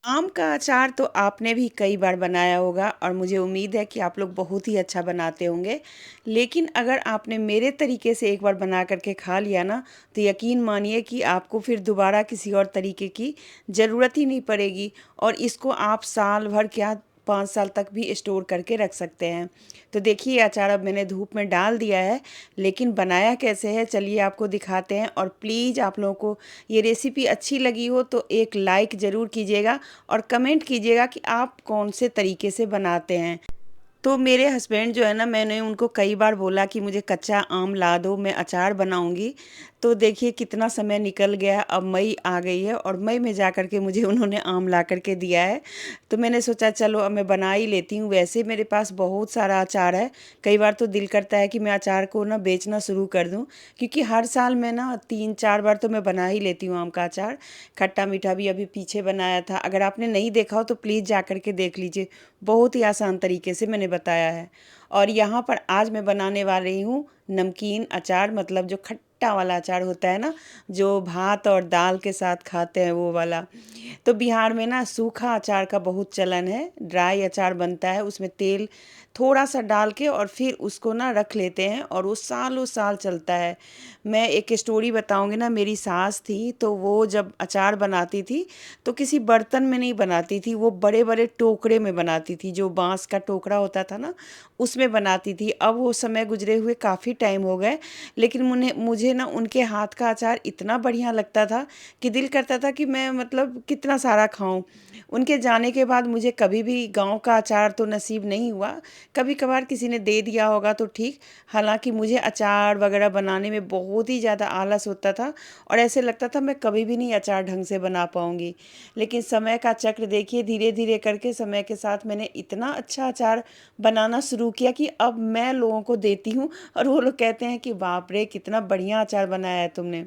आम का अचार तो आपने भी कई बार बनाया होगा और मुझे उम्मीद है कि आप लोग बहुत ही अच्छा बनाते होंगे। लेकिन अगर आपने मेरे तरीके से एक बार बना कर के खा लिया ना, तो यकीन मानिए कि आपको फिर दोबारा किसी और तरीके की ज़रूरत ही नहीं पड़ेगी और इसको आप साल भर क्या 5 साल तक भी स्टोर करके रख सकते हैं। तो देखिए अचार अब मैंने धूप में डाल दिया है, लेकिन बनाया कैसे है चलिए आपको दिखाते हैं। और प्लीज़ आप लोगों को ये रेसिपी अच्छी लगी हो तो एक लाइक ज़रूर कीजिएगा और कमेंट कीजिएगा कि आप कौन से तरीके से बनाते हैं। तो मेरे हस्बैंड जो है ना, मैंने उनको कई बार बोला कि मुझे कच्चा आम ला दो, मैं अचार बनाऊंगी। तो देखिए कितना समय निकल गया, अब मई आ गई है और मई में जा कर के मुझे उन्होंने आम ला कर के दिया है। तो मैंने सोचा चलो अब मैं बना ही लेती हूँ। वैसे मेरे पास बहुत सारा अचार है। कई बार तो दिल करता है कि मैं अचार को ना बेचना शुरू कर दूँ, क्योंकि हर साल मैं ना 3-4 बार तो मैं बना ही लेती हूँ आम का अचार। खट्टा मीठा भी अभी पीछे बनाया था, अगर आपने नहीं देखा हो तो प्लीज़ जा कर के देख लीजिए। बहुत ही आसान तरीके से मैंने बताया है। और यहाँ पर आज मैं बनाने वाली हूँ नमकीन अचार, मतलब जो खट्टा वाला अचार होता है ना, जो भात और दाल के साथ खाते हैं वो वाला। तो बिहार में ना सूखा अचार का बहुत चलन है। ड्राई अचार बनता है, उसमें तेल थोड़ा सा डाल के और फिर उसको ना रख लेते हैं और वो सालों साल चलता है। मैं एक स्टोरी बताऊंगी ना, मेरी सास थी तो वो जब अचार बनाती थी तो किसी बर्तन में नहीं बनाती थी, वो बड़े बड़े टोकरे में बनाती थी, जो बांस का टोकरा होता था ना उसमें बनाती थी। अब वो समय गुजरे हुए काफ़ी टाइम हो गए, लेकिन मुझे मुझे ना उनके हाथ का अचार इतना बढ़िया लगता था कि दिल करता था कि मैं मतलब कितना सारा खाऊं। उनके जाने के बाद मुझे कभी भी गांव का अचार तो नसीब नहीं हुआ। कभी कभार किसी ने दे दिया होगा तो ठीक। हालांकि मुझे अचार वगैरह बनाने में बहुत ही ज़्यादा आलस होता था और ऐसे लगता था मैं कभी भी नहीं अचार ढंग से बना पाऊंगी। लेकिन समय का चक्र देखिए, धीरे धीरे करके समय के साथ मैंने इतना अच्छा अचार बनाना शुरू किया कि अब मैं लोगों को देती हूँ और वो लोग कहते हैं कि बाप रे कितना बढ़िया अचार बनाया है तुमने।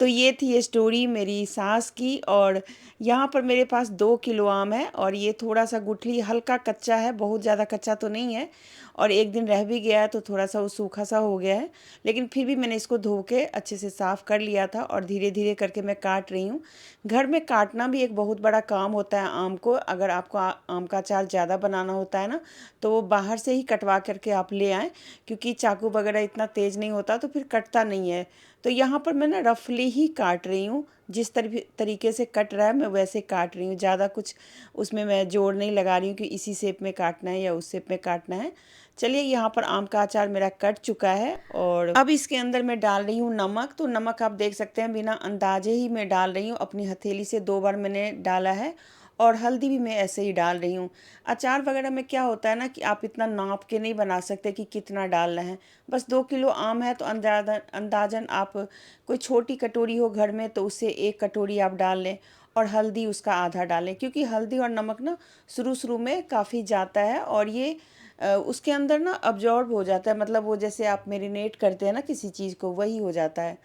तो ये थी ये स्टोरी मेरी सास की। और यहाँ पर मेरे पास 2 किलो आम है और ये थोड़ा सा गुठली हल्का कच्चा है, बहुत ज़्यादा कच्चा तो नहीं है। और एक दिन रह भी गया है तो थोड़ा सा वो सूखा सा हो गया है, लेकिन फिर भी मैंने इसको धो के अच्छे से साफ़ कर लिया था और धीरे धीरे करके मैं काट रही हूँ। घर में काटना भी एक बहुत बड़ा काम होता है आम को। अगर आपको आम का अचार ज़्यादा बनाना होता है ना, तो वो बाहर से ही कटवा करके आप ले आएँ, क्योंकि चाकू वगैरह इतना तेज़ नहीं होता तो फिर कटता नहीं है। तो यहाँ पर मैं ना रफली ही काट रही हूँ, जिस तरीके से कट रहा है मैं वैसे काट रही हूँ। ज़्यादा कुछ उसमें मैं जोड़ नहीं लगा रही हूँ कि इसी शेप में काटना है या उस शेप में काटना है। चलिए यहाँ पर आम का अचार मेरा कट चुका है और अब इसके अंदर मैं डाल रही हूँ नमक। तो नमक आप देख सकते हैं बिना अंदाजे ही मैं डाल रही हूँ, अपनी हथेली से 2 बार मैंने डाला है। और हल्दी भी मैं ऐसे ही डाल रही हूँ। अचार वगैरह में क्या होता है ना कि आप इतना नाप के नहीं बना सकते कि कितना डालना है। बस 2 किलो आम है तो अंदाजन आप कोई छोटी कटोरी हो घर में तो उससे 1 कटोरी आप डाल लें और हल्दी उसका आधा डालें, क्योंकि हल्दी और नमक ना शुरू शुरू में काफ़ी जाता है और ये उसके अंदर ना अब्जॉर्ब हो जाता है, मतलब वो जैसे आप मेरिनेट करते हैं ना किसी चीज़ को, वही हो जाता है।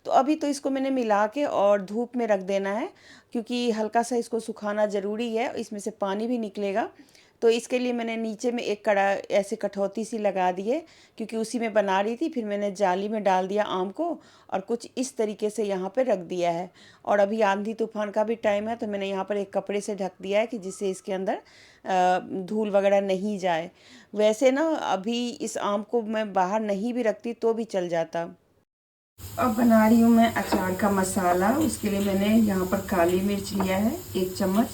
तो अभी तो इसको मैंने मिला के और धूप में रख देना है, क्योंकि हल्का सा इसको सुखाना ज़रूरी है, इसमें से पानी भी निकलेगा। तो इसके लिए मैंने नीचे में एक कड़ा ऐसे कठौती सी लगा दी है, क्योंकि उसी में बना रही थी। फिर मैंने जाली में डाल दिया आम को और कुछ इस तरीके से यहाँ पे रख दिया है। और अभी आंधी तूफान का भी टाइम है तो मैंने यहाँ पर एक कपड़े से ढक दिया है कि जिससे इसके अंदर धूल वगैरह नहीं जाए। वैसे ना अभी इस आम को मैं बाहर नहीं भी रखती तो भी चल जाता। अब बना रही हूँ मैं अचार का मसाला। उसके लिए मैंने यहाँ पर काली मिर्च लिया है 1 चम्मच,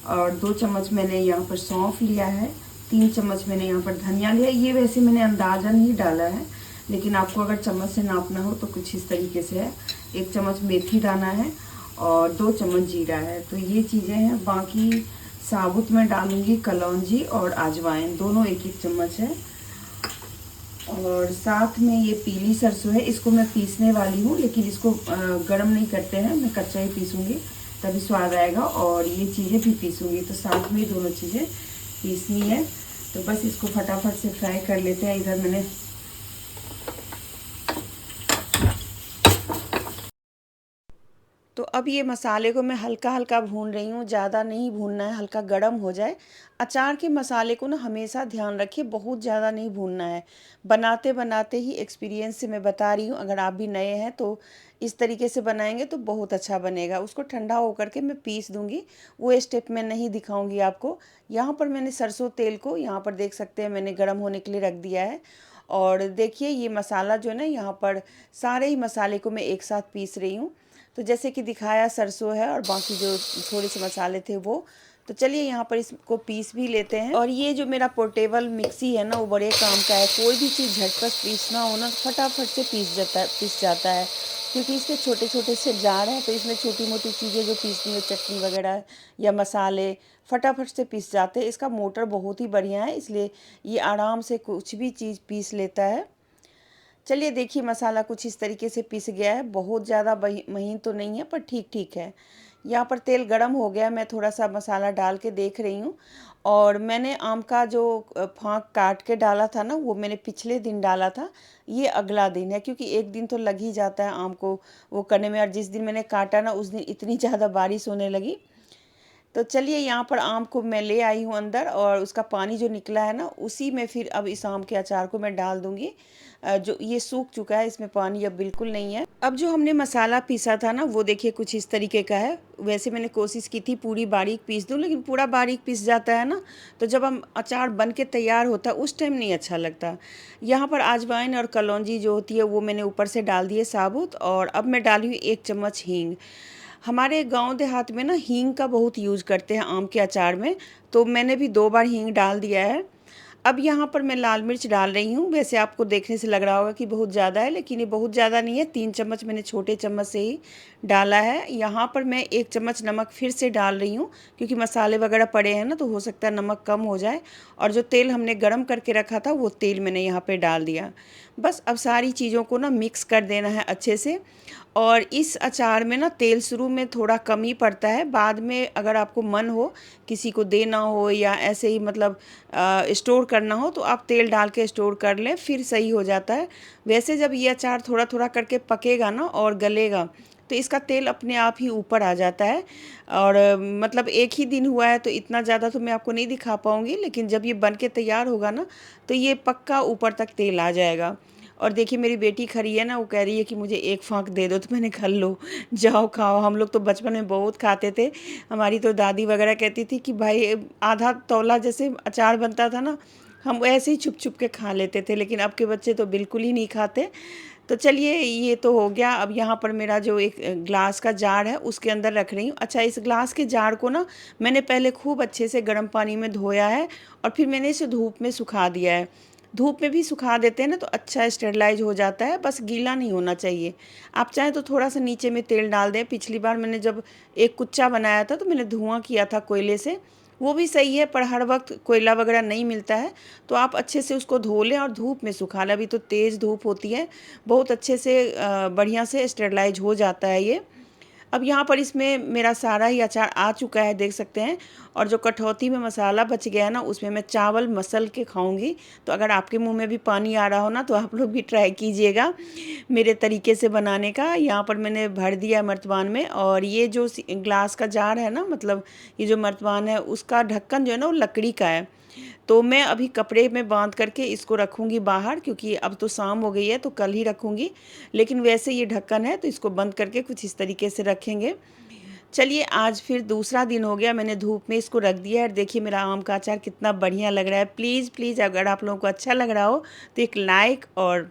और 2 चम्मच मैंने यहाँ पर सौंफ लिया है, 3 चम्मच मैंने यहाँ पर धनिया लिया है। ये वैसे मैंने अंदाजन ही डाला है, लेकिन आपको अगर चम्मच से नापना हो तो कुछ इस तरीके से है। 1 चम्मच मेथी दाना है और 2 चम्मच जीरा है। तो ये चीज़ें हैं। बाकी साबुत में डालूँगी कलौंजी और अजवाइन, दोनों 1-1 चम्मच है। और साथ में ये पीली सरसों है, इसको मैं पीसने वाली हूँ, लेकिन इसको गरम नहीं करते हैं, मैं कच्चा ही पीसूँगी तभी स्वाद आएगा। और ये चीज़ें भी पीसूँगी, तो साथ में दोनों चीज़ें पीसनी है। तो बस इसको फटाफट से फ्राई कर लेते हैं। इधर मैंने तो अब ये मसाले को मैं हल्का-हल्का भून रही हूँ, ज़्यादा नहीं भूनना है, हल्का गरम हो जाए। अचार के मसाले को ना हमेशा ध्यान रखिए, बहुत ज़्यादा नहीं भूनना है। बनाते-बनाते ही एक्सपीरियंस से मैं बता रही हूँ, अगर आप भी नए हैं तो इस तरीके से बनाएँगे तो बहुत अच्छा बनेगा। उसको ठंडा होकर के मैं पीस दूँगी, वो स्टेप मैं नहीं दिखाऊँगी आपको। यहाँ पर मैंने सरसों तेल को यहाँ पर देख सकते हैं मैंने गरम होने के लिए रख दिया है। और देखिए ये मसाला जो है ना, यहाँ पर सारे ही मसाले को मैं एक साथ पीस रही हूँ। तो जैसे कि दिखाया सरसों है और बाकी जो थोड़े से मसाले थे वो। तो चलिए यहाँ पर इसको पीस भी लेते हैं। और ये जो मेरा पोर्टेबल मिक्सी है ना, वो बड़े काम का है। कोई भी चीज़ झटपट पीसना हो ना, फटाफट से पीस जाता है, क्योंकि इसके छोटे-छोटे से जार हैं, तो इसमें छोटी-मोटी चीज़ें जो पीसनी हो, चटनी वगैरह या मसाले, फटाफट से पीस जाते हैं। इसका मोटर बहुत ही बढ़िया है, इसलिए ये आराम से कुछ भी चीज़ पीस लेता है। चलिए देखिए मसाला कुछ इस तरीके से पिस गया है, बहुत ज़्यादा महीन तो नहीं है पर ठीक-ठीक है। यहाँ पर तेल गरम हो गया, मैं थोड़ा-सा मसाला डाल के देख रही हूँ। और मैंने आम का जो फाँक काट के डाला था ना, वो मैंने पिछले दिन डाला था, ये अगला दिन है, क्योंकि 1 दिन तो लग ही जाता है आम को वो करने में। और जिस दिन मैंने काटा ना, उस दिन इतनी ज़्यादा बारिश होने लगी। तो चलिए यहाँ पर आम को मैं ले आई हूँ अंदर, और उसका पानी जो निकला है ना, उसी में फिर अब इस आम के अचार को मैं डाल दूँगी। जो ये सूख चुका है, इसमें पानी अब बिल्कुल नहीं है। अब जो हमने मसाला पीसा था ना, वो देखिए कुछ इस तरीके का है। वैसे मैंने कोशिश की थी पूरी बारीक पीस दूँ, लेकिन पूरा बारीक पीस जाता है ना, तो जब हम अचार बन के तैयार होता है उस टाइम नहीं अच्छा लगता। यहाँ पर अजवाइन और कलौंजी जो होती है वो मैंने ऊपर से डाल दी है साबुत। और अब मैं डाली हूँ 1 चम्मच हींग। हमारे गांव देहात में ना हींग का बहुत यूज़ करते हैं आम के अचार में, तो मैंने भी 2 बार हींग डाल दिया है। अब यहाँ पर मैं लाल मिर्च डाल रही हूँ। वैसे आपको देखने से लग रहा होगा कि बहुत ज़्यादा है, लेकिन ये बहुत ज़्यादा नहीं है। 3 चम्मच मैंने छोटे चम्मच से ही डाला है। यहाँ पर मैं 1 चम्मच नमक फिर से डाल रही हूँ, क्योंकि मसाले वगैरह पड़े हैं ना, तो हो सकता है नमक कम हो जाए। और जो तेल हमने गरम करके रखा था, वो तेल मैंने यहाँ पे डाल दिया। बस अब सारी चीज़ों को ना मिक्स कर देना है अच्छे से। और इस अचार में ना तेल शुरू में थोड़ा कम ही पड़ता है, बाद में अगर आपको मन हो किसी को देना हो या ऐसे ही मतलब स्टोर करना हो, तो आप तेल डाल के स्टोर कर लें, फिर सही हो जाता है। वैसे जब ये अचार थोड़ा थोड़ा करके पकेगा ना और गलेगा, तो इसका तेल अपने आप ही ऊपर आ जाता है। और मतलब एक ही दिन हुआ है तो इतना ज़्यादा तो मैं आपको नहीं दिखा पाऊँगी, लेकिन जब ये बन के तैयार होगा ना, तो ये पक्का ऊपर तक तेल आ जाएगा। और देखिए मेरी बेटी खड़ी है ना, वो कह रही है कि मुझे 1 फाँक दे दो, तो मैंने कहा लो जाओ खाओ। हम लोग तो बचपन में बहुत खाते थे। हमारी तो दादी वगैरह कहती थी कि भाई आधा तौला जैसे अचार बनता था ना, हम ऐसे ही छुप-छुप के खा लेते थे, लेकिन अब के बच्चे तो बिल्कुल ही नहीं खाते। तो चलिए ये तो हो गया। अब यहाँ पर मेरा जो एक ग्लास का जार है उसके अंदर रख रही हूँ। अच्छा, इस ग्लास के जार को ना मैंने पहले खूब अच्छे से गर्म पानी में धोया है, और फिर मैंने इसे धूप में सुखा दिया है। धूप में भी सुखा देते हैं ना तो अच्छा स्टेरलाइज हो जाता है, बस गीला नहीं होना चाहिए। आप चाहें तो थोड़ा-सा नीचे में तेल डाल दें। पिछली बार मैंने जब एक कुच्चा बनाया था तो मैंने धुआँ किया था कोयले से, वो भी सही है, पर हर वक़्त कोयला वगैरह नहीं मिलता है, तो आप अच्छे से उसको धो लें और धूप में सुखा लें। अभी तो तेज़ धूप होती है, बहुत अच्छे से बढ़िया से स्टेरलाइज हो जाता है ये। अब यहाँ पर इसमें मेरा सारा ही अचार आ चुका है, देख सकते हैं। और जो कटौती में मसाला बच गया ना, उसमें मैं चावल मसल के खाऊंगी। तो अगर आपके मुंह में भी पानी आ रहा हो ना, तो आप लोग भी ट्राई कीजिएगा मेरे तरीके से बनाने का। यहाँ पर मैंने भर दिया मर्तबान में। और ये जो ग्लास का जार है ना, मतलब ये जो मर्तबान है, उसका ढक्कन जो है ना, वो लकड़ी का है। तो मैं अभी कपड़े में बांध करके इसको रखूँगी बाहर, क्योंकि अब तो शाम हो गई है तो कल ही रखूँगी। लेकिन वैसे ये ढक्कन है तो इसको बंद करके कुछ इस तरीके से रखेंगे। चलिए आज फिर दूसरा दिन हो गया, मैंने धूप में इसको रख दिया है। और देखिए मेरा आम का अचार कितना बढ़िया लग रहा है। प्लीज़ प्लीज़ अगर आप लोगों को अच्छा लग रहा हो तो एक लाइक और